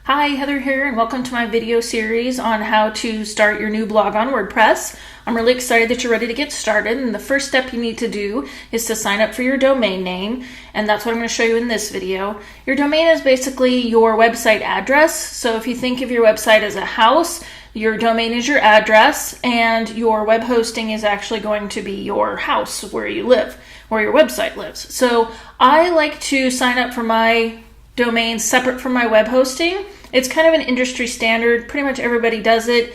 Hi, Heather here, and welcome to my video series on how to start your new blog on WordPress. I'm really excited that you're ready to get started, and the first step you need to do is to sign up for your domain name, and that's what I'm going to show you in this video. Your domain is basically your website address, so if you think of your website as a house, your domain is your address, and your web hosting is actually going to be your house where you live, where your website lives. So I like to sign up for my domain separate from my web hosting. It's kind of an industry standard. Pretty much everybody does it.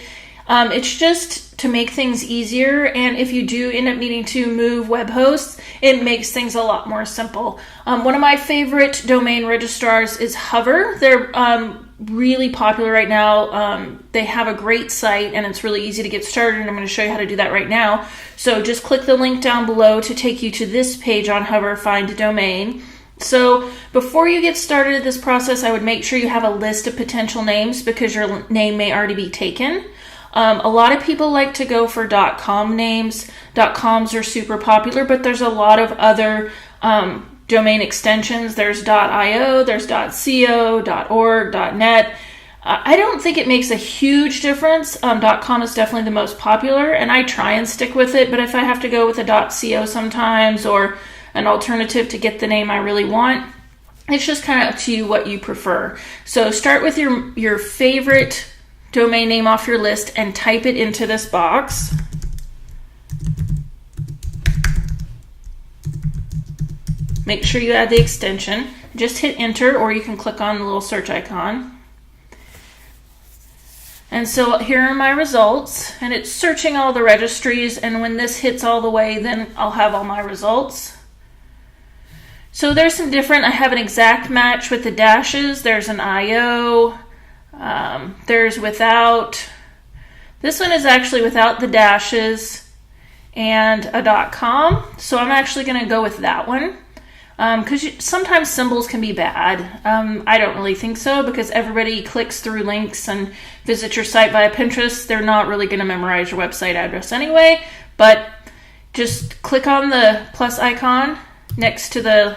It's just to make things easier, and if you do end up needing to move web hosts, it makes things a lot more simple. One of my favorite domain registrars is Hover. They're really popular right now. They have a great site, and it's really easy to get started, and I'm going to show you how to do that right now. So just click the link down below to take you to this page on Hover, Find a Domain. So before you get started at this process, I would make sure you have a list of potential names because your name may already be taken. A lot of people like to go for .com names. .coms are super popular, but there's a lot of other domain extensions. There's .io, there's .co, .org, .net. I don't think it makes a huge difference. .com is definitely the most popular, and I try and stick with it, but if I have to go with a .co sometimes or an alternative to get the name I really want, it's just kind of up to you what you prefer. So start with your favorite domain name off your list and type it into this box. Make sure you add the extension. Just hit enter, or you can click on the little search icon. And so here are my results, and it's searching all the registries, and when this hits all the way, then I'll have all my results. So there's some different, I have an exact match with the dashes, there's an IO, there's without, this one is actually without the dashes and a .com, so I'm actually going to go with that one, because sometimes symbols can be bad. I don't really think so, because everybody clicks through links and visits your site via Pinterest. They're not really going to memorize your website address anyway, but just click on the plus icon next to the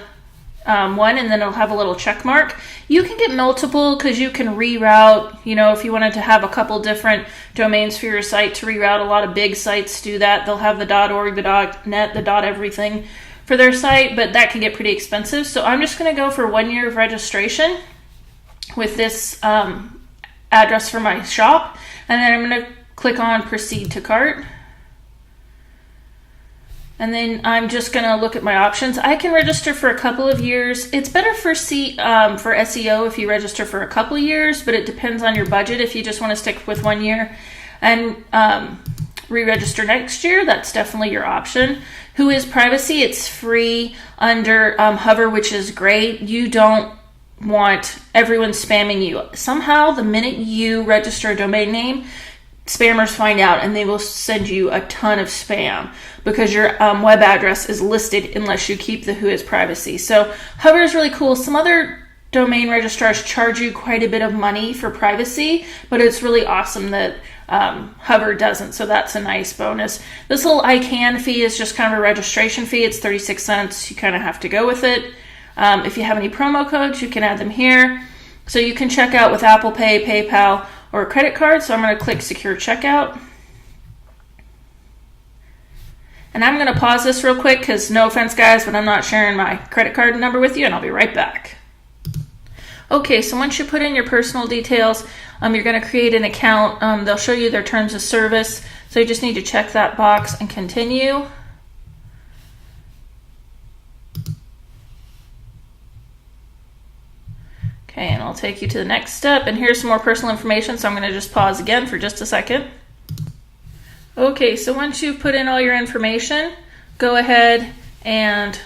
one, and then it'll have a little check mark. You can get multiple because you can reroute, if you wanted to have a couple different domains for your site to reroute. A lot of big sites do that. They'll have the .org, the .net, the .everything for their site, but that can get pretty expensive. So I'm just going to go for 1 year of registration with this address for my shop, and then I'm going to click on proceed to cart. And then I'm just going to look at my options. I can register for a couple of years. It's better for SEO if you register for a couple of years, but it depends on your budget. If you just want to stick with 1 year and re-register next year, that's definitely your option. Who is privacy? It's free under Hover, which is great. You don't want everyone spamming you. Somehow, the minute you register a domain name, spammers find out, and they will send you a ton of spam because your web address is listed unless you keep the who is privacy. So Hover is really cool. Some other domain registrars charge you quite a bit of money for privacy, but it's really awesome that Hover doesn't, so that's a nice bonus. This little I can fee is just kind of a registration fee. It's 36 cents. You kind of have to go with it. If you have any promo codes, you can add them here. So you can check out with Apple Pay, PayPal, or a credit card. So I'm going to click Secure Checkout. And I'm going to pause this real quick because, no offense guys, but I'm not sharing my credit card number with you, and I'll be right back. Okay, so once you put in your personal details, you're going to create an account. They'll show you their terms of service. So you just need to check that box and continue. Okay, and I'll take you to the next step, and here's some more personal information, so I'm going to just pause again for just a second. Okay, so once you've put in all your information, go ahead and